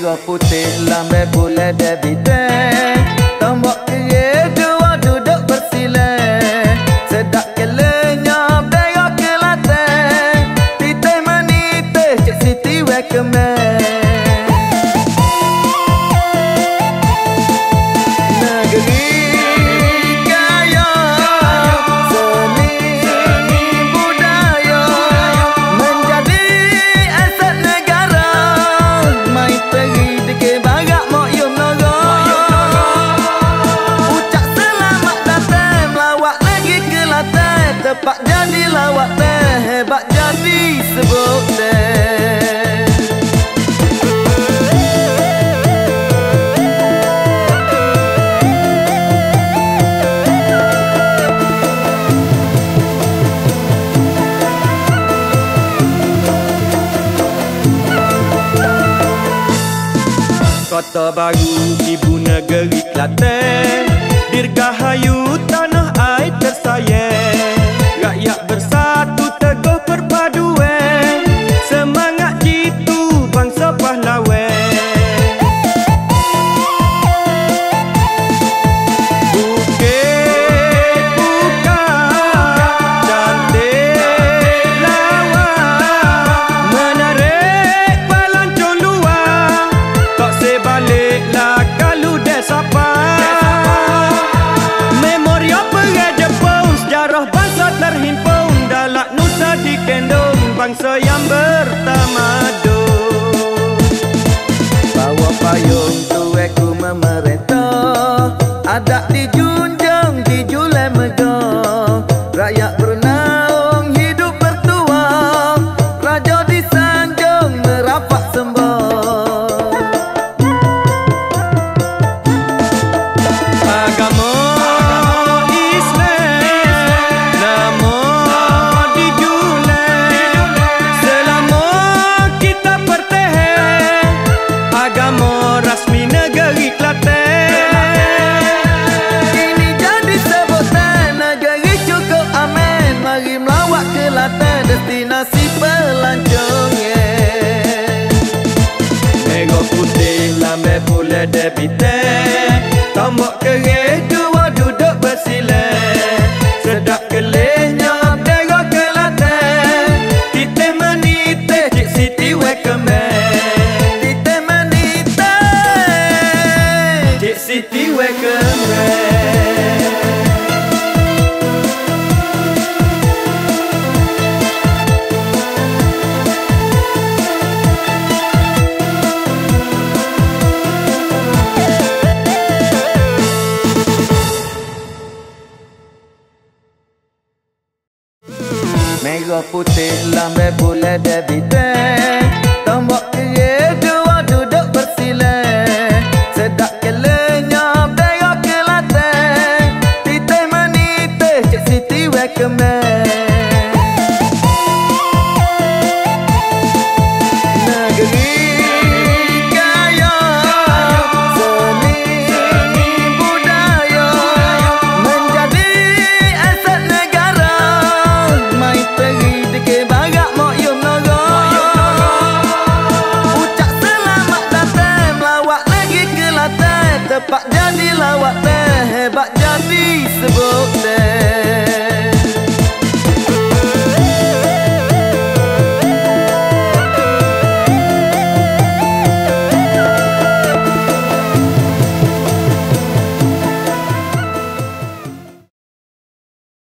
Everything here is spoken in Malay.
Merah putih lambe boleh debite, tombok kiri dua duduk bersila. Sedap kelenya berok ke latar, titih menitih Cik Siti welcome. Negeri kaya seni budaya, menjadi aset negara. Mai pergi deke barak mok yum nara, ucap selamat datang melawat lagi ke latar. Tepat jadi lawak teh, hebat jadi sebut teh. Kota Baru, ibu negeri Kelantan, dirgahayu tanah air tersayang. Rakyat bersatu teguh perpaduan, semangat jitu bangsa pahlawan. Bukit bukan cantik lawan, menarik pelancong luar. Tak sebaliklah kalau dah sapa. Memorial perang Jepun, sejarah bangsa terhimpun dalam nusa dikendung bangsa yang bertamadun. Bawa payung tueku memerintah, adat dijunjung dijulai megah. Rakyat bernaung hidup bertuah, raja disanjung merapat sembah. Agama Islam lama dijulai, selama kita pertahan agama rasmi negeri Kelantan. Ini jadi sebutan negeri cukup aman. Mari melawat ke latar destinasi pelancong. Merah putih lambe boleh debite, tombok kiri dua duduk bersila. Sedap kelihnya berok ke latar, titih menitih Cik Siti welcome. Titih menitih Cik Siti welcome. merah putih lambe boleh debite, tombok kiri dua duduk bersila. Sedap kelenya berok ke latar, titih menitih Cik Siti welcome. Negeri kaya seni budaya, menjadi aset negara. Mai pergi deke barak mok yum nara, ucap selamat datang melawat lagi ke latar. Tepat jadi lawak teh, hebat jadi sebut teh.